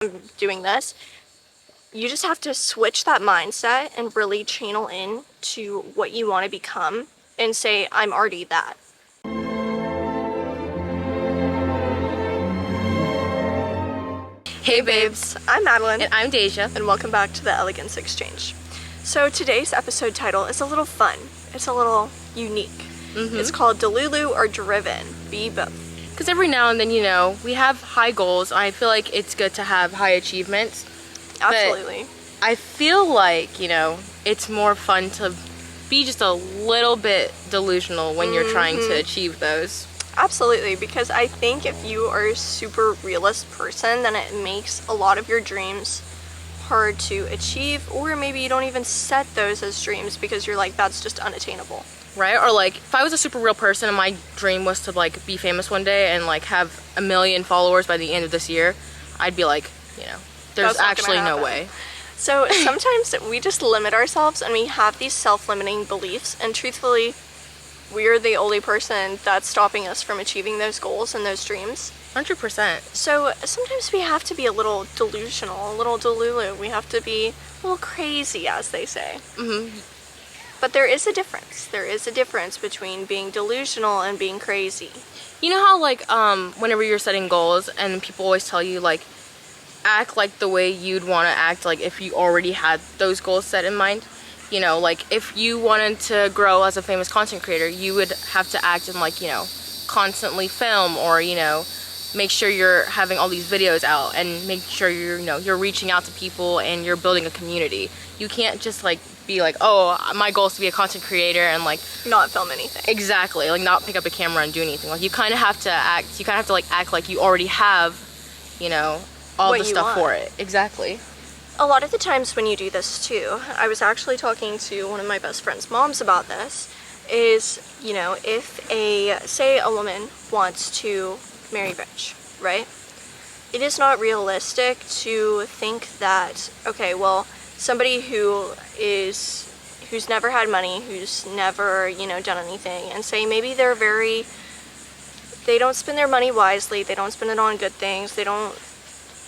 I'm doing this. You just have to switch that mindset and really channel in to what you want to become and say, I'm already that. Hey babes, I'm Madeline. And I'm Deja. And welcome back to the Elegance Exchange. So today's episode title is a little fun. It's a little unique. It's called Delulu or Driven. Be both. Because every now and then, we have high goals. I feel like it's good to have high achievements. Absolutely. But I feel like, it's more fun to be just a little bit delusional when you're trying to achieve those. Absolutely, because I think if you are a super realist person, then it makes a lot of your dreams hard to achieve, or maybe you don't even set those as dreams because you're like, that's just unattainable. Right? Or like, if I was a super real person and my dream was to like be famous one day and like have 1 million followers by the end of this year, I'd be like, there's actually no way. So sometimes we just limit ourselves and we have these self-limiting beliefs, and truthfully, we're the only person that's stopping us from achieving those goals and those dreams. 100%. So sometimes we have to be a little delusional, a little delulu. We have to be a little crazy, as they say. But there is a difference. There is a difference between being delusional and being crazy. You know how like whenever you're setting goals and people always tell you like act like the way you'd want to act like if you already had those goals set in mind? Like if you wanted to grow as a famous content creator, you would have to act and like, constantly film or, make sure you're having all these videos out and make sure you're reaching out to people and you're building a community. You can't just like be like, oh, my goal is to be a content creator and like not film anything. Exactly, like not pick up a camera and do anything. Like you kind of have to act like you already have, all the stuff for it. Exactly. A lot of the times when you do this too, I was actually talking to one of my best friend's moms about this, is, if say a woman wants to marry rich, right? It is not realistic to think that, okay, well, somebody who's never had money, who's never, done anything, and say maybe they don't spend their money wisely, they don't spend it on good things, they don't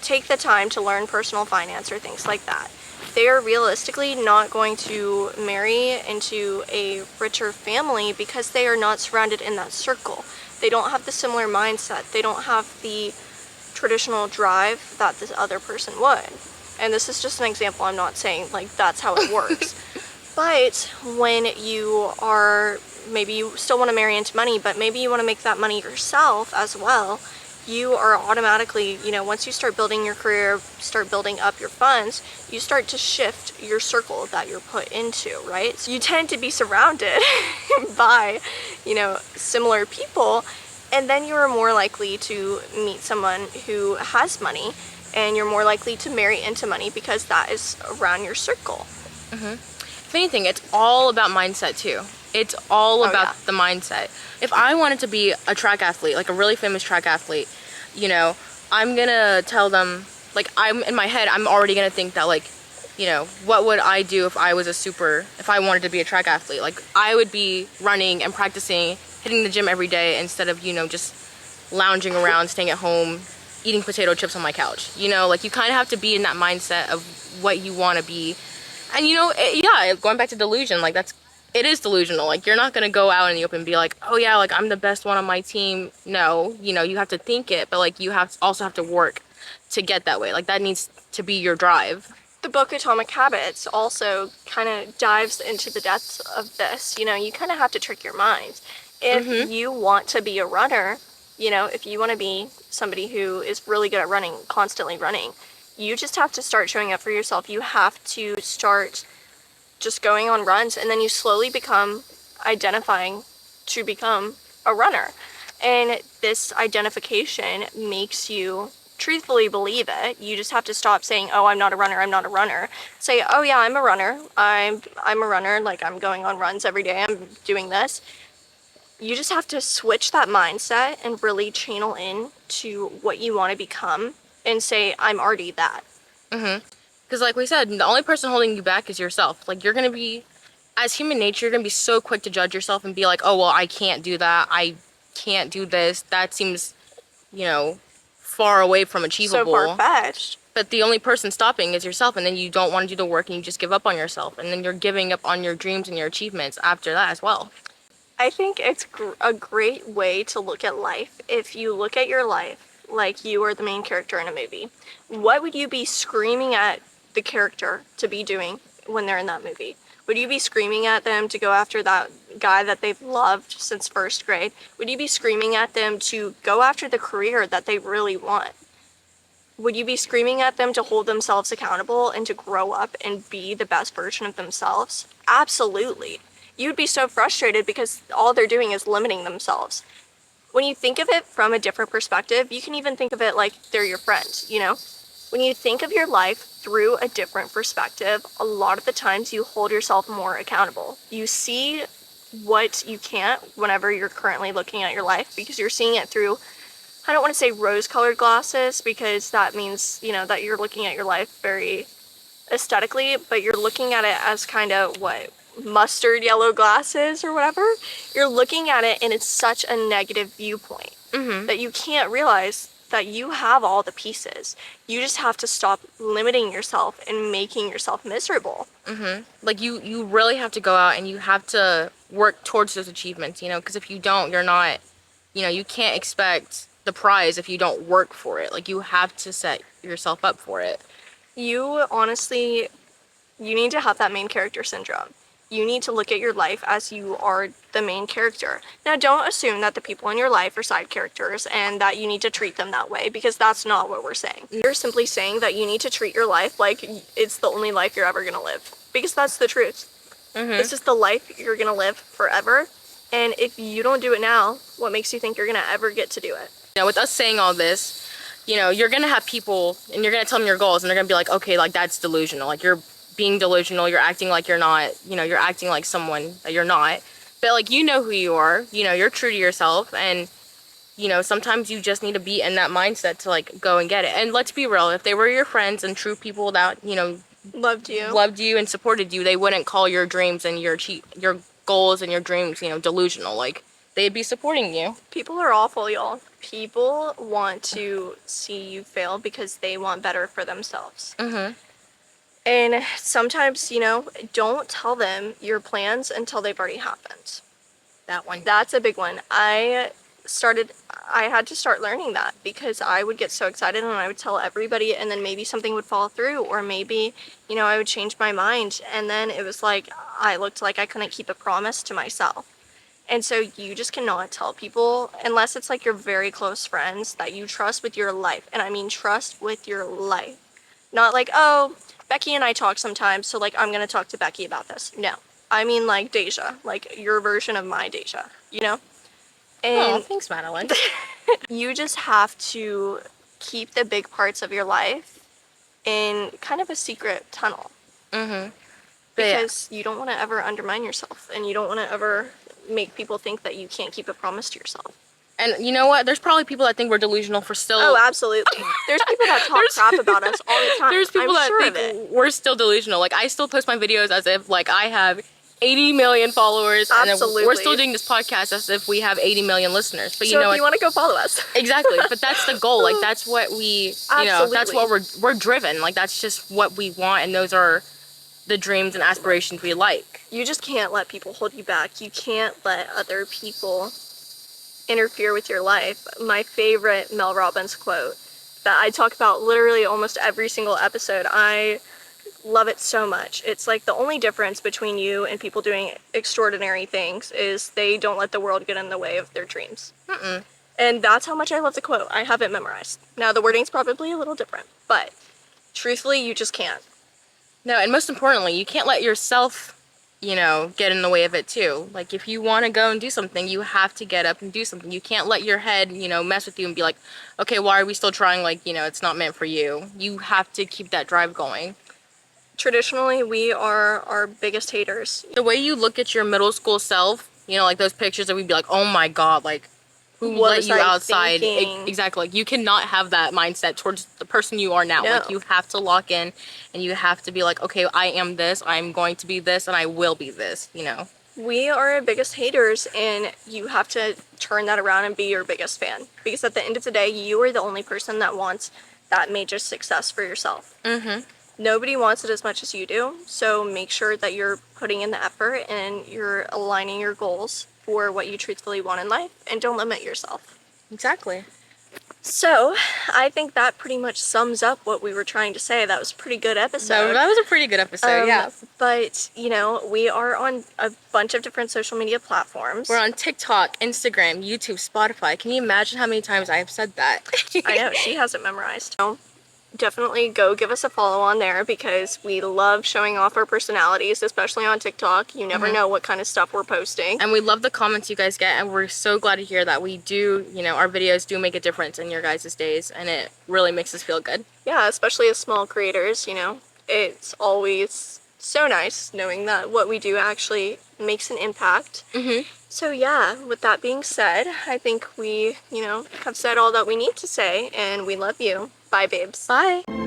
take the time to learn personal finance or things like that. They are realistically not going to marry into a richer family because they are not surrounded in that circle. They don't have the similar mindset. They don't have the traditional drive that this other person would. And this is just an example. I'm not saying like that's how it works. But when you are, maybe you still want to marry into money, but maybe you want to make that money yourself as well, you are automatically, once you start building your career, start building up your funds, you start to shift your circle that you're put into, right? So you tend to be surrounded by, similar people, and then you're more likely to meet someone who has money, and you're more likely to marry into money because that is around your circle. If anything, it's all about mindset too. It's all about the mindset. If I wanted to be a track athlete, like a really famous track athlete, I'm gonna tell them, like, I'm in my head, I'm already gonna think that, like, what would I do if I wanted to be a track athlete? Like, I would be running and practicing, hitting the gym every day instead of, just lounging around, staying at home, eating potato chips on my couch. Like, you kind of have to be in that mindset of what you want to be. And, going back to delusion, like, it is delusional. Like, you're not gonna go out in the open and be like, oh yeah, like I'm the best one on my team. No, you have to think it, but like you also have to work to get that way. Like that needs to be your drive. The book Atomic Habits also kind of dives into the depths of this. You kind of have to trick your mind. If you want to be a runner, if you want to be somebody who is really good at running, constantly running, you just have to start showing up for yourself. You have to start just going on runs, and then you slowly identifying to become a runner. And this identification makes you truthfully believe it. You just have to stop saying, oh, I'm not a runner, I'm not a runner. Say, oh yeah, I'm a runner. I'm a runner, like I'm going on runs every day, I'm doing this. You just have to switch that mindset and really channel in to what you want to become and say, I'm already that. Because like we said, the only person holding you back is yourself. Like you're going to be, as human nature, you're going to be so quick to judge yourself and be like, oh, well, I can't do that. I can't do this. That seems, far away from achievable. So far-fetched. But the only person stopping is yourself, and then you don't want to do the work and you just give up on yourself, and then you're giving up on your dreams and your achievements after that as well. I think it's a great way to look at life. If you look at your life like you are the main character in a movie, what would you be screaming at the character to be doing when they're in that movie? Would you be screaming at them to go after that guy that they've loved since first grade? Would you be screaming at them to go after the career that they really want? Would you be screaming at them to hold themselves accountable and to grow up and be the best version of themselves? Absolutely. You'd be so frustrated because all they're doing is limiting themselves. When you think of it from a different perspective, you can even think of it like they're your friends, you know? When you think of your life through a different perspective, a lot of the times you hold yourself more accountable. You see what you can't whenever you're currently looking at your life because you're seeing it through, I don't want to say rose-colored glasses because that means, you know, that you're looking at your life very aesthetically, but you're looking at it as kind of what, mustard yellow glasses or whatever. You're looking at it and it's such a negative viewpoint that you can't realize that you have all the pieces. You just have to stop limiting yourself and making yourself miserable. Like you really have to go out and you have to work towards those achievements, you know, because if you don't, you're not, you know, you can't expect the prize if you don't work for it. Like you have to set yourself up for it. You honestly, you need to have that main character syndrome. You need to look at your life as you are the main character. Now, don't assume that the people in your life are side characters and that you need to treat them that way because that's not what we're saying. We're simply saying that you need to treat your life like it's the only life you're ever going to live because that's the truth. This is the life you're going to live forever. And if you don't do it now, what makes you think you're going to ever get to do it? You know, with us saying all this, you know, you're going to have people and you're going to tell them your goals and they're going to be like, okay, like that's delusional. Like you're being delusional, you're acting like you're not, you know, you're acting like someone that you're not. But like, you know who you are, you know, you're true to yourself, and you know, sometimes you just need to be in that mindset to like go and get it. And let's be real, if they were your friends and true people that, you know, loved you and supported you, they wouldn't call your dreams and your goals and your dreams, you know, delusional. Like they'd be supporting you. People are awful, y'all. People want to see you fail because they want better for themselves. And sometimes, you know, don't tell them your plans until they've already happened. That one. That's a big one. I had to start learning that because I would get so excited and I would tell everybody and then maybe something would fall through or maybe, you know, I would change my mind and then it was like I looked like I couldn't keep a promise to myself. And so you just cannot tell people unless it's like your very close friends that you trust with your life. And I mean trust with your life. Not like, oh, Becky and I talk sometimes, so like I'm gonna talk to Becky about this. No. I mean like Deja, like your version of my Deja, you know? Oh, And thanks, Madeline. you just have to keep the big parts of your life in kind of a secret tunnel. Because you don't want to ever undermine yourself and you don't want to ever make people think that you can't keep a promise to yourself. And you know what? There's probably people that think we're delusional for still. Oh, absolutely. There's people that talk crap about us all the time. There's people I'm sure that think we're still delusional. Like I still post my videos as if like I have 80 million followers, Absolutely. and we're still doing this podcast as if we have 80 million listeners. But so you know, if you want to go follow us, exactly. But that's the goal. Like that's what we, you know, that's Absolutely. what we're driven. Like that's just what we want, and those are the dreams and aspirations we like. You just can't let people hold you back. You can't let other people interfere with your life. My favorite Mel Robbins quote that I talk about literally almost every single episode. I love it so much. It's like the only difference between you and people doing extraordinary things is they don't let the world get in the way of their dreams. And that's how much I love the quote. I have it memorized. Now the wording's probably a little different, but truthfully, you just can't. No, and most importantly, you can't let yourself, you know, get in the way of it too. Like if you want to go and do something, you have to get up and do something. You can't let your head, you know, mess with you and be like, okay, why are we still trying? Like, you know, it's not meant for you. You have to keep that drive going. Traditionally, we are our biggest haters. The way you look at your middle school self, you know, like those pictures that we'd be like, oh my God, like who What let was you I outside? thinking? Exactly. Like you cannot have that mindset towards the person you are now. No. Like you have to lock in and you have to be like, okay, I am this, I'm going to be this, and I will be this, you know. We are our biggest haters, and you have to turn that around and be your biggest fan. Because at the end of the day, you are the only person that wants that major success for yourself. Mm-hmm. Nobody wants it as much as you do, so make sure that you're putting in the effort and you're aligning your goals for what you truthfully want in life, and don't limit yourself. Exactly. So, I think that pretty much sums up what we were trying to say. That was a pretty good episode. That was a pretty good episode, yeah. But, you know, we are on a bunch of different social media platforms. We're on TikTok, Instagram, YouTube, Spotify. Can you imagine how many times I have said that? I know, she has it memorized. So, definitely go give us a follow on there because we love showing off our personalities, especially on TikTok. You never know what kind of stuff we're posting. And we love the comments you guys get, and we're so glad to hear that we do, you know, our videos do make a difference in your guys' days, and it really makes us feel good. Yeah, especially as small creators, you know, it's always so nice knowing that what we do actually makes an impact. So yeah, with that being said, I think we, you know, have said all that we need to say, and we love you. Bye, babes. Bye.